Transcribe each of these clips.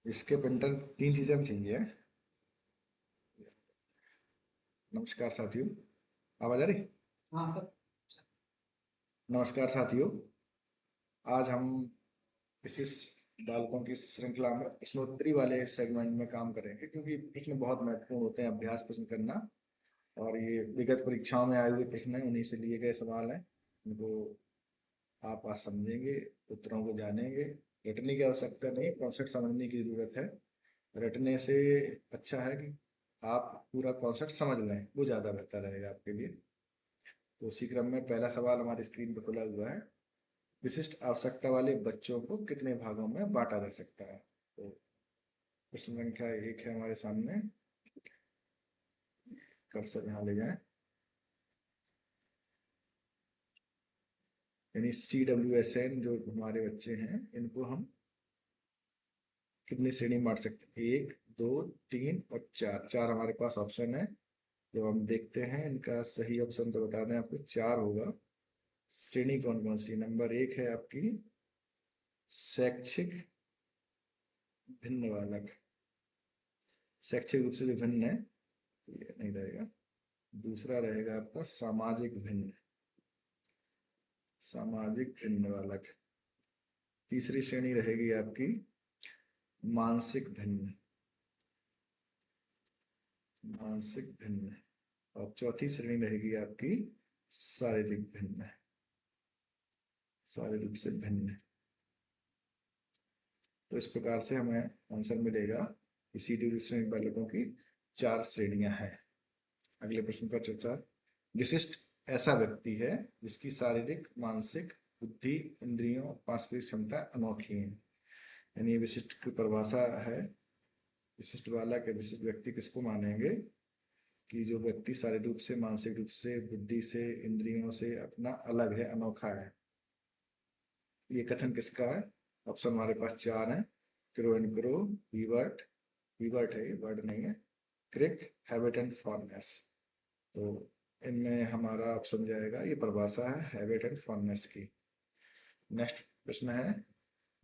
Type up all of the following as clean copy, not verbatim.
इसके प्रिंटर तीन चीज़ें हमें चाहिए। नमस्कार साथियों, आवाज आ रही? हाँ सर। नमस्कार साथियों, आज हम विशिष्ट बालकों की श्रृंखला में प्रश्नोत्तरी वाले सेगमेंट में काम करेंगे, क्योंकि प्रश्न बहुत महत्वपूर्ण होते हैं। अभ्यास प्रश्न करना, और ये विगत परीक्षाओं में आए हुए प्रश्न हैं, उन्हीं से लिए गए सवाल हैं। उनको आप आज समझेंगे, उत्तरों को जानेंगे। रटने की आवश्यकता नहीं, कॉन्सेप्ट समझने की जरूरत है। रटने से अच्छा है कि आप पूरा कॉन्सेप्ट समझ लें, वो ज़्यादा बेहतर रहेगा आपके लिए। तो उसी क्रम में पहला सवाल हमारी स्क्रीन पर खुला हुआ है। विशिष्ट आवश्यकता वाले बच्चों को कितने भागों में बांटा जा सकता है? तो प्रश्न संख्या एक है हमारे सामने। कर्सर यहाँ ले जाएं। यानी CWSN जो हमारे बच्चे हैं, इनको हम कितनी श्रेणी में बांट सकते हैं? एक, दो, तीन और चार। चार हमारे पास ऑप्शन है। तो हम देखते हैं इनका सही ऑप्शन, तो बता दें आपको, चार होगा। श्रेणी कौन कौन सी? नंबर एक है आपकी शैक्षिक भिन्न बालक। शैक्षिक रूप से जो भिन्न है, ये नहीं रहेगा। दूसरा रहेगा आपका सामाजिक भिन्न। सामाजिक भिन्न बालक। तीसरी श्रेणी रहेगी आपकी मानसिक भिन्न। मानसिक भिन्न। और चौथी श्रेणी रहेगी आपकी शारीरिक भिन्न। शारीरिक रूप से भिन्न। तो इस प्रकार से हमें आंसर मिलेगा कि CW श्रेणी बालकों की चार श्रेणियां हैं। अगले प्रश्न पर चर्चा। विशिष्ट ऐसा व्यक्ति है जिसकी शारीरिक, मानसिक, बुद्धि, इंद्रियों, पांचवी क्षमता अनोखी है। यानी ये विशिष्ट की परिभाषा है। विशिष्ट बालक या विशिष्ट व्यक्ति किसको मानेंगे? कि जो व्यक्ति शारीरिक रूप से, मानसिक रूप से, बुद्धि से, इंद्रियों से अपना अलग है, अनोखा है। ये कथन किसका है? ऑप्शन हमारे पास चार हैं। क्रो एंड क्रो, हीबर्ट, हीबर्ट है, ये वर्ड नहीं है, क्रिक, हैबिट एंड फॉर्नेस। तो इनमें हमारा ऑप्शन जाएगा, ये परिभाषा है हैबिट एंड फॉर्नेस की। नेक्स्ट प्रश्न है,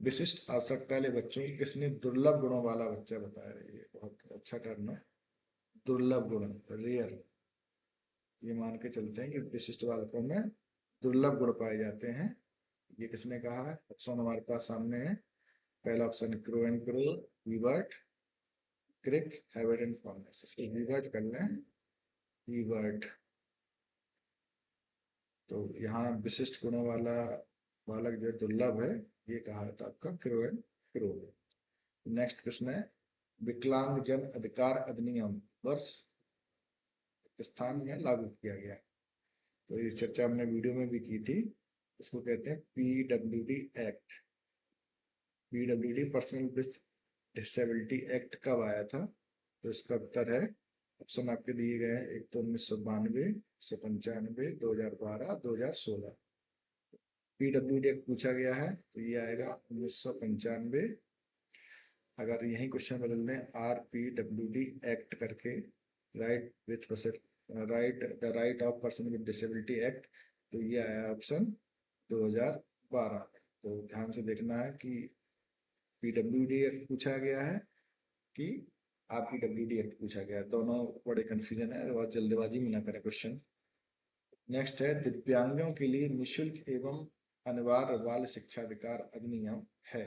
विशिष्ट आवश्यकता वाले बच्चों की किसने दुर्लभ गुणों वाला बच्चा बताया? ये बहुत अच्छा टर्म है, दुर्लभ गुण, रेयर। ये मान के चलते हैं कि विशिष्ट बालकों में दुर्लभ गुण पाए जाते हैं। ये किसने कहा है? ऑप्शन हमारे पास सामने है। पहला ऑप्शन क्रो एंड क्रो, वीबर्ट, क्रिक, हैबिट एंड फॉर्नेस। इसको वीबर्ट कर लें, वीबर्ट। तो यहाँ विशिष्ट गुणों वाला बालक जो दुर्लभ है, ये कहा था आपका क्रो एंड क्रो। नेक्स्ट प्रश्न है, विकलांग जन अधिकार अधिनियम वर्ष स्थान में लागू किया गया? तो ये चर्चा हमने वीडियो में भी की थी। इसको कहते हैं PWD act. PWD personal with disability act कब आया था? तो इसका उत्तर है, ऑप्शन आपके दिए गए हैं। एक तो 1992, 1995, 2012, 2016। PWD एक्ट पूछा गया है, तो ये आएगा 1995। अगर यही क्वेश्चन बदल दें, RPWD एक्ट करके, right with right the right of person with disability act, तो ये आया ऑप्शन 2012। तो ध्यान से देखना है कि PWD एक्ट पूछा गया है कि RPWD एक्ट पूछा गया है। दोनों बड़े कंफ्यूजन है, बहुत जल्दबाजी में ना करें क्वेश्चन। नेक्स्ट है, दिव्यांगों के लिए निशुल्क एवं अनिवार्य बाल शिक्षा अधिकार अधिनियम है।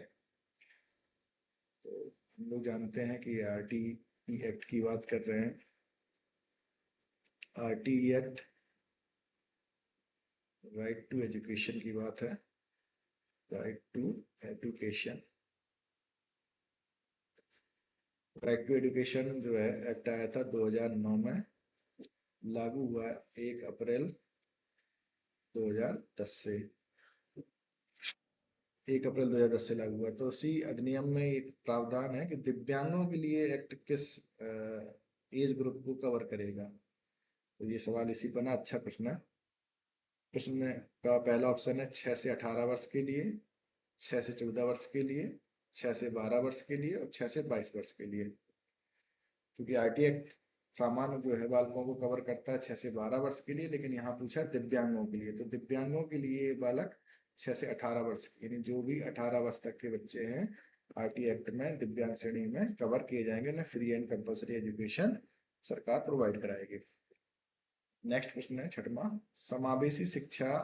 तो हम लोग जानते हैं कि RTE एक्ट की बात कर रहे हैं। RTE act right to education की बात है। Right to education. Right to education जो है एक्ट आया था 2009 में, लागू हुआ 1 अप्रैल 2010 से। 1 अप्रैल 2010 से लागू हुआ। तो उसी अधिनियम में एक प्रावधान है कि दिव्यांगों के लिए एक्ट किस एज ग्रुप को कवर करेगा। तो ये सवाल इसी पर ना, अच्छा प्रश्न है। प्रश्न का पहला ऑप्शन है 6 से 18 वर्ष के लिए, 6 से 14 वर्ष के लिए, 6 से 12 वर्ष के लिए और 6 से 22 वर्ष के लिए। क्योंकि RTE एक्ट सामान्य जो है बालकों को कवर करता है 6 से 12 वर्ष के लिए, लेकिन यहाँ पूछा दिव्यांगों के लिए। तो दिव्यांगों के लिए बालक 6 से 18 वर्ष, यानी जो भी 18 वर्ष तक के बच्चे हैं, आरटी एक्ट में दिव्यांग श्रेणी में कवर किए जाएंगे, उन्हें फ्री एंड कंपल्सरी एजुकेशन सरकार प्रोवाइड कराएगी। नेक्स्ट क्वेश्चन है छठवां, समावेशी शिक्षा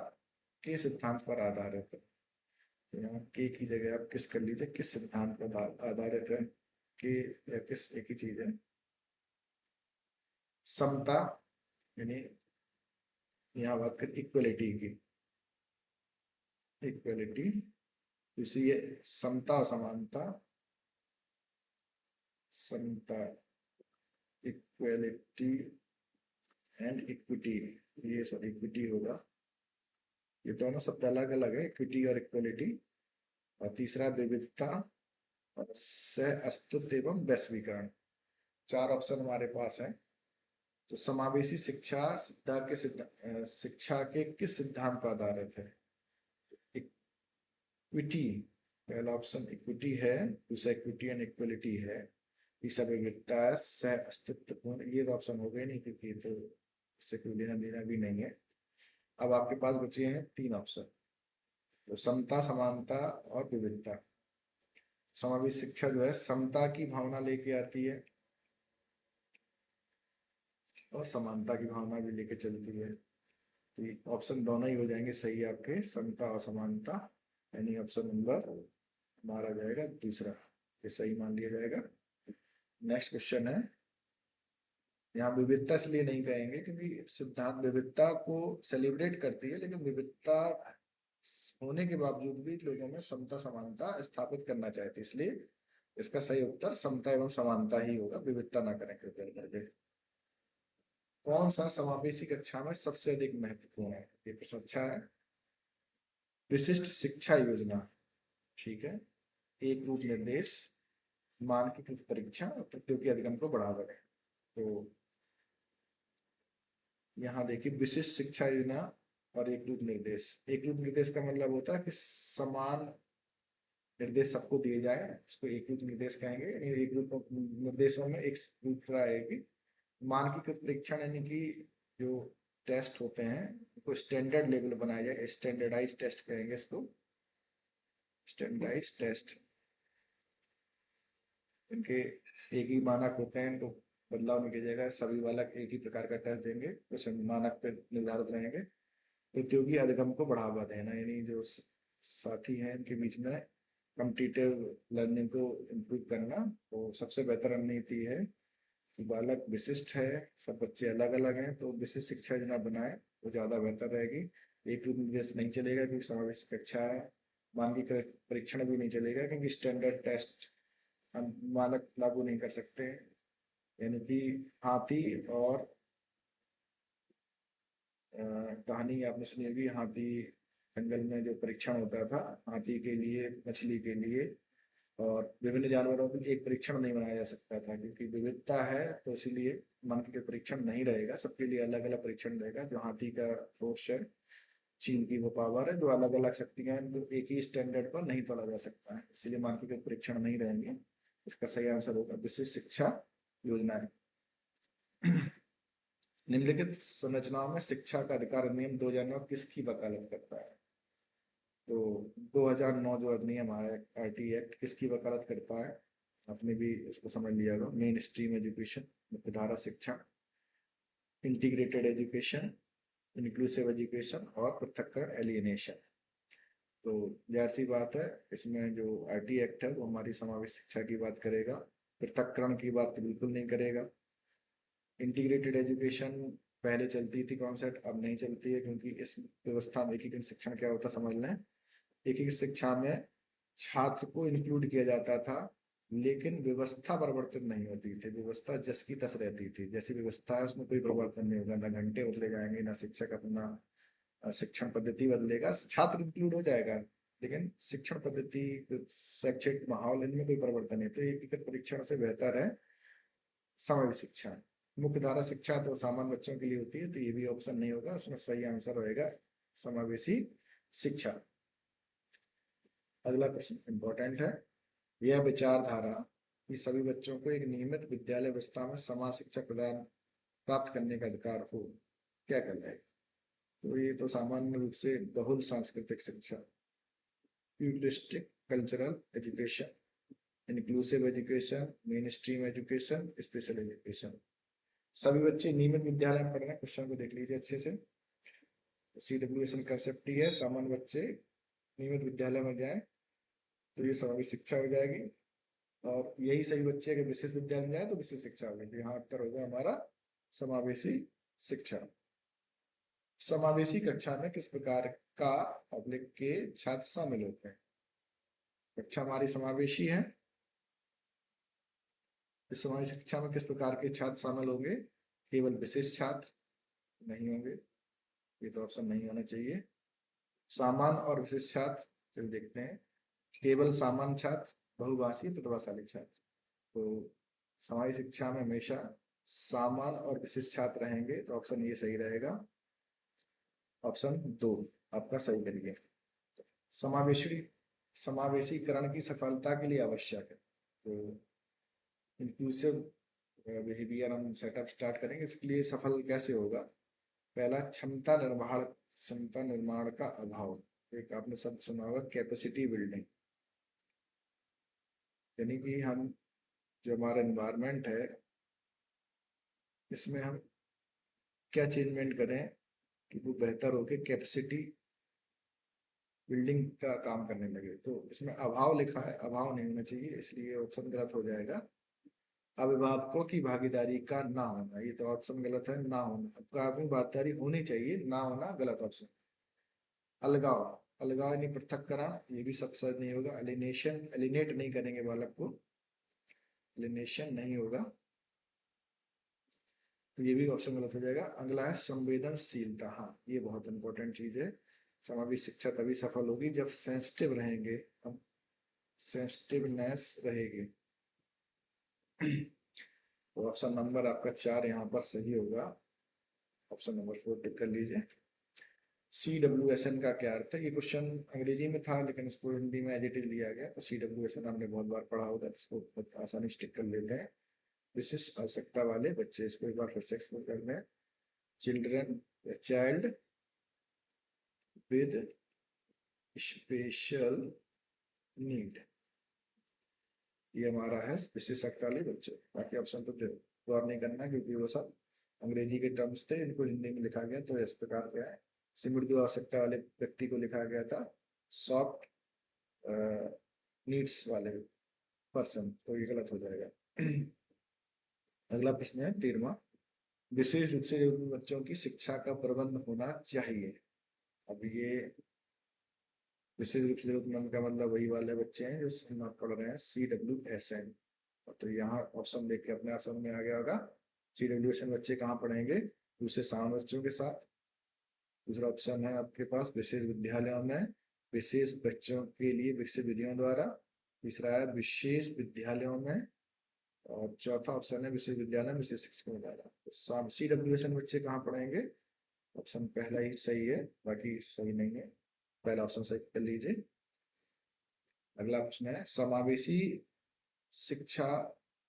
के सिद्धांत पर आधारित है। तो यहाँ की जगह आप किस कर लीजिए, किस सिद्धांत पर आधारित है, कि या किस एक ही चीज है। समता, यानी यहाँ बात कर इक्वलिटी की, इक्वलिटी, इसलिए समता समानता, समता इक्वलिटी एंड इक्विटी, ये सॉरी इक्विटी होगा, ये दोनों शब्द अलग अलग है, इक्विटी और इक्वलिटी। और तीसरा विविधता और सह अस्तित्व एवं वैश्वीकरण। चार ऑप्शन हमारे पास है। तो समावेशी शिक्षा शिक्षा के किस सिद्धांत पर आधारित है। इक्विटी, पहला ऑप्शन इक्विटी है, दूसरा इक्विटी एंड इक्वलिटी है, तीसरा विविधता है, सह अस्तित्व, ये तो ऑप्शन हो गए नहीं क्योंकि तो इससे कोई लेना देना भी नहीं है। अब आपके पास बचे हैं तीन ऑप्शन, तो समता समानता और विविधता। समावेशी शिक्षा जो है समता की भावना लेके आती है और समानता की भावना भी लेके चलती है। तो ये ऑप्शन दोनों ही हो जाएंगे सही आपके, समता और समानता, यानी ऑप्शन नंबर हमारा जाएगा दूसरा, ये सही मान लिया जाएगा। नेक्स्ट क्वेश्चन है, यहाँ विविधता इसलिए नहीं कहेंगे क्योंकि सिद्धांत विविधता को सेलिब्रेट करती है, लेकिन विविधता होने के बावजूद भी लोगों में समता समानता स्थापित करना चाहती है, इसलिए इसका सही उत्तर समता एवं समानता ही होगा, विविधता ना करें कृपया करके। कौन सा समावेशी कक्षा में सबसे अधिक महत्वपूर्ण है, ये प्रश्न अच्छा है। विशिष्ट शिक्षा योजना, ठीक है, एक रूप निर्देश, मानकीकृत परीक्षा और प्रतियोगी अधिगम को बढ़ावा दें। तो यहाँ देखिए विशिष्ट शिक्षा योजना और एक रूप निर्देश। एक रूप निर्देश का मतलब होता है कि समान निर्देश सबको दिए जाए, इसको एक रूप निर्देश कहेंगे। एक रूप निर्देशों में एक रूपता आएगी। मानकीकृत परीक्षण यानी कि जो टेस्ट होते हैं उनको स्टैंडर्ड लेवल बनाया जाए, स्टैंडर्डाइज टेस्ट कहेंगे इसको, स्टैंडर्डाइज टेस्ट। इनके एक ही मानक होते हैं, इनको बदलाव नहीं किया जाएगा, सभी बालक एक ही प्रकार का टेस्ट देंगे, कुछ मानक पे निर्धारित रहेंगे। प्रतियोगी अधिगम को बढ़ावा देना, यानी जो साथी हैं इनके बीच में कम्पिटिटिव लर्निंग को इम्प्रूव करना। तो सबसे बेहतर रणनीति है कि बालक विशिष्ट है, सब बच्चे अलग अलग हैं, तो विशिष्ट शिक्षा योजना बनाए वो ज़्यादा बेहतर रहेगी। एक रूप निर्देश नहीं चलेगा क्योंकि समावेश कक्षा है, मानकीकृत परीक्षण भी नहीं चलेगा क्योंकि स्टैंडर्ड टेस्ट हम मानक लागू नहीं कर सकते। यानी कि हाथी और कहानी आपने सुनी होगी, हाथी जंगल में जो परीक्षण होता था, हाथी के लिए, मछली के लिए और विभिन्न जानवरों के लिए एक परीक्षण नहीं बनाया जा सकता था क्योंकि विविधता है, तो इसीलिए मानक के परीक्षण नहीं रहेगा, सबके लिए अलग अलग परीक्षण रहेगा। जो हाथी का फोर्स है, चीन की वो पावर है, जो अलग अलग शक्तियां हैं, जो एक ही स्टैंडर्ड पर नहीं तोला जा सकता है, इसलिए मानक के परीक्षण नहीं रहेंगे। इसका सही आंसर होगा विशिष्ट शिक्षा योजना है। निम्नलिखित संरचनाओं में शिक्षा का अधिकार अधिनियम 2009 किसकी वकालत करता है। तो 2009 जो अधिनियम आया आरटी एक्ट किसकी वकालत करता है, आपने भी इसको समझ लिया होगा। मेन स्ट्रीम एजुकेशन, मुख्यधारा शिक्षा, इंटीग्रेटेड एजुकेशन, इंक्लूसिव एजुकेशन और पृथक्करण एलियनेशन। तो जाहिर सी बात है इसमें जो आरटी एक्ट है वो हमारी समावेश शिक्षा की बात करेगा, पृथक्करण की बात तो बिल्कुल नहीं करेगा। इंटीग्रेटेड एजुकेशन पहले चलती थी कॉन्सेप्ट, अब नहीं चलती है क्योंकि इस व्यवस्था में एकीकृत शिक्षण क्या होता समझ लें। एकीकृत शिक्षा में छात्र को इंक्लूड किया जाता था लेकिन व्यवस्था परिवर्तित नहीं होती थी, व्यवस्था जस की तस रहती थी, जैसी व्यवस्था है उसमें कोई परिवर्तन नहीं होगा, ना घंटे बदले जाएंगे, ना शिक्षक अपना शिक्षण पद्धति बदलेगा, छात्र इंक्लूड हो जाएगा लेकिन शिक्षण पद्धति, शैक्षिक माहौल, इनमें कोई परिवर्तन नहीं। तो एकीकृत परीक्षण से बेहतर है समावेश शिक्षा। मुख्य धारा शिक्षा तो सामान्य बच्चों के लिए होती है, तो ये भी ऑप्शन नहीं होगा, उसमें सही आंसर होएगा समावेशी शिक्षा। अगला प्रश्न इंपॉर्टेंट है, यह विचारधारा कि सभी बच्चों को एक नियमित विद्यालय व्यवस्था में समान शिक्षा प्रदान प्राप्त करने का अधिकार हो, क्या कहलाएगा। तो ये तो सामान्य रूप से बहुल सांस्कृतिक शिक्षा, pluralistic cultural education, inclusive education, main stream education, special education. सभी बच्चे नियमित विद्यालय में पढ़ रहे हैं, क्वेश्चन को देख लीजिए अच्छे से। तो CWSN कंसेप्ट ही है, सामान्य बच्चे नियमित विद्यालय में जाएं तो ये समावेश शिक्षा हो जाएगी, और यही सही बच्चे अगर विशेष विद्यालय में जाए तो विशेष शिक्षा होगी। तो यहाँ उत्तर होगा हमारा समावेशी शिक्षा। समावेशी कक्षा में किस प्रकार का पब्लिक के छात्र शामिल होते हैं? कक्षा हमारी समावेशी है, इस समावेशी शिक्षा में किस प्रकार के छात्र शामिल होंगे? केवल विशेष छात्र नहीं होंगे, ये तो ऑप्शन नहीं होना चाहिए। सामान्य और विशेष छात्र, चलिए देखते हैं। केवल सामान्य छात्र, बहुभाषी, प्रतिभाशाली छात्र। तो समाज शिक्षा में हमेशा सामान्य और विशेष छात्र रहेंगे, तो ऑप्शन ये सही रहेगा, ऑप्शन 2 आपका सही करिए। समावेशी समावेशीकरण की सफलता के लिए आवश्यक है, तो इंक्लूसिव बिहेवियर हम सेटअप स्टार्ट करेंगे। इसके लिए सफल कैसे होगा? पहला, क्षमता निर्माण का अभाव। एक आपने शब्द सुना होगा, कैपेसिटी बिल्डिंग, यानी कि हम जो हमारा एनवायरनमेंट है इसमें हम क्या चेंजमेंट करें कि वो बेहतर हो के कैपेसिटी बिल्डिंग का काम करने लगे। तो इसमें अभाव लिखा है, अभाव नहीं होना चाहिए, इसलिए ऑप्शन गलत हो जाएगा। अभिभावकों की भागीदारी का ना होना, ये तो ऑप्शन गलत है, ना होना। अभिभावकों की भागीदारी होनी चाहिए, ना होना गलत ऑप्शन। अलगाव, अलगाव यानी पृथक्करण, ये भी सब सही नहीं होगा। एलिनेशन, एलिनेट नहीं करेंगे बालक को, एलिनेशन नहीं होगा, तो ये भी ऑप्शन गलत हो जाएगा। अगला है संवेदनशीलता। हाँ, ये बहुत इंपॉर्टेंट चीज है। समावेशी शिक्षा तभी सफल होगी जब सेंसिटिव रहेंगे हम, सेंसिटिवनेस रहेगी। तो ऑप्शन नंबर आपका 4 यहाँ पर सही होगा, ऑप्शन नंबर 4 टिक कर लीजिए। CWSN का क्या अर्थ है? ये क्वेश्चन अंग्रेजी में था लेकिन इसको हिंदी में एज इट इज लिया गया। तो CWSN हमने बहुत बार पढ़ा होगा, तो इसको बहुत आसानी से टिक कर लेते हैं। विशिष्ट आवश्यकता वाले बच्चे, इसको एक बार फिर से एक्सप्लोर करते हैं। Children, child with special need, ये हमारा है विशेषज्ञता वाले बच्चे। बाकी ऑप्शन तो गौर नहीं करना क्योंकि वो सब अंग्रेजी के टर्म्स थे, इनको हिंदी में लिखा गया। तो इस प्रकार क्या है, मृदु आवश्यकता वाले व्यक्ति को लिखा गया था सॉफ्ट नीड्स वाले पर्सन, तो ये गलत हो जाएगा। अगला प्रश्न है 13वां, विशेष रूप से बच्चों की शिक्षा का प्रबंध होना चाहिए। अब ये विशेष रूप से जरूरतमंद का मतलब वही वाले बच्चे हैं जो हम पढ़ रहे हैं CWSN। तो यहाँ ऑप्शन देख के अपने आप समझ में आ गया होगा, CWSN बच्चे कहाँ पढ़ेंगे? दूसरे सामान्य बच्चों के साथ। दूसरा ऑप्शन है आपके पास विशेष विद्यालयों में, विशेष बच्चों के लिए विकसित विधियों द्वारा। तीसरा है विशेष विद्यालयों में, और चौथा ऑप्शन है विशेष विद्यालय में विशेष शिक्षकों द्वारा। तो CWSN बच्चे कहाँ पढ़ेंगे? ऑप्शन पहला ही सही है, बाकी सही नहीं है। पहला ऑप्शन सही कर लीजिए। अगला प्रश्न है समावेशी शिक्षा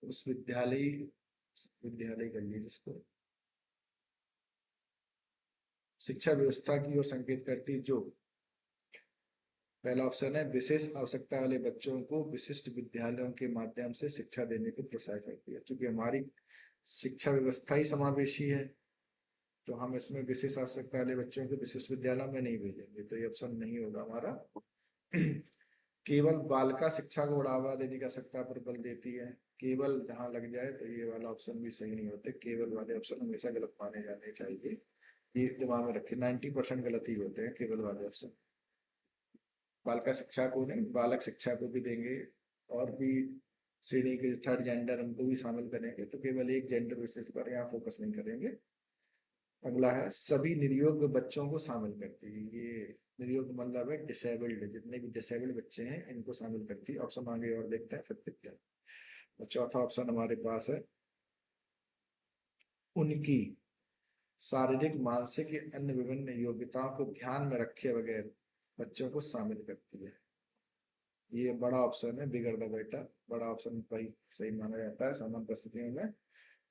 उस विद्यालय, विद्यालय कर लीजिए इसको, शिक्षा व्यवस्था की ओर संकेत करती जो। पहला ऑप्शन है विशेष आवश्यकता वाले बच्चों को विशिष्ट विद्यालयों के माध्यम से शिक्षा देने को प्रोत्साहित करती है। क्योंकि हमारी शिक्षा व्यवस्था ही समावेशी है, तो हम इसमें विशेष आवश्यकता वाले बच्चों को विशिष्ट विद्यालयों में नहीं भेजेंगे, तो ये ऑप्शन नहीं होगा हमारा। केवल बालिका शिक्षा को बढ़ावा देने की आवश्यकता पर बल देती है, केवल जहां लग जाए तो ये वाला ऑप्शन भी सही नहीं होते। केवल वाले ऑप्शन हमेशा गलत माने जाने चाहिए, ये दिमाग में रखिए। 90% गलत ही होते हैं केवल वाले ऑप्शन। बालिका शिक्षा को नहीं, बालक शिक्षा को भी देंगे, और भी श्रेणी के थर्ड जेंडर उनको भी शामिल करेंगे, तो केवल एक जेंडर विशेष पर यहाँ फोकस नहीं करेंगे। अगला है सभी निर्योग्य बच्चों को शामिल करती है। ये निर्योग्य मतलब है डिसेबल्ड, जितने भी डिसेबल्ड बच्चे हैं इनको शामिल करती है। ऑप्शन आगे और देखते हैं फिर देखते हैं। और चौथा ऑप्शन हमारे पास है उनकी शारीरिक, मानसिक या अन्य विभिन्न योग्यताओं को ध्यान में रखे बगैर बच्चों को शामिल करती है। ये बड़ा ऑप्शन है, बिगर द बेटर, बड़ा ऑप्शन भाई सही माना जाता है सामान्य परिस्थितियों में।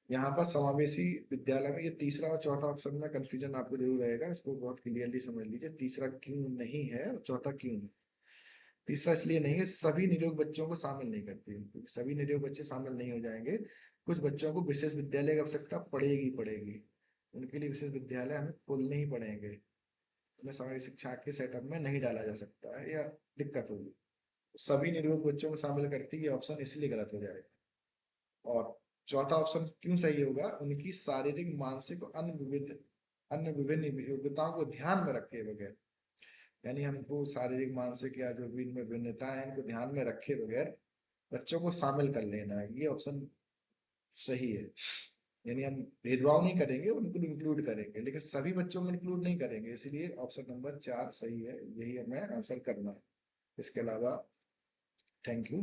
यहाँ पर समावेशी विद्यालय में ये तीसरा और चौथा ऑप्शन में कंफ्यूजन आपको जरूर रहेगा, इसको बहुत क्लियरली समझ लीजिए। तीसरा क्यों नहीं है और चौथा क्यों है। तीसरा इसलिए नहीं है, सभी निरोग बच्चों को शामिल नहीं करती है, क्योंकि सभी निरोग बच्चे शामिल नहीं हो जाएंगे। कुछ बच्चों को विशेष विद्यालय की आवश्यकता पड़ेगी, उनके लिए विशेष विद्यालय हमें खोलने ही पड़ेंगे, उन्हें सामाजिक शिक्षा के सेटअप में नहीं डाला जा सकता है या दिक्कत होगी। सभी निरोग बच्चों को शामिल करती है, ऑप्शन इसलिए गलत हो जाएगा। और चौथा ऑप्शन क्यों सही होगा, उनकी शारीरिक मानसिक और अन्य विभिन्न योग्यताओं को ध्यान में रखे बगैर, यानी हमको शारीरिक मानसिक या जो भी इनमें भिन्नताएं हैं इनको ध्यान में रखे बगैर बच्चों को शामिल कर लेना है, ये ऑप्शन सही है। यानी हम भेदभाव नहीं करेंगे, उनको इंक्लूड करेंगे, लेकिन सभी बच्चों में इंक्लूड नहीं करेंगे, इसलिए ऑप्शन नंबर 4 सही है, यही हमें आंसर करना है। इसके अलावा थैंक यू।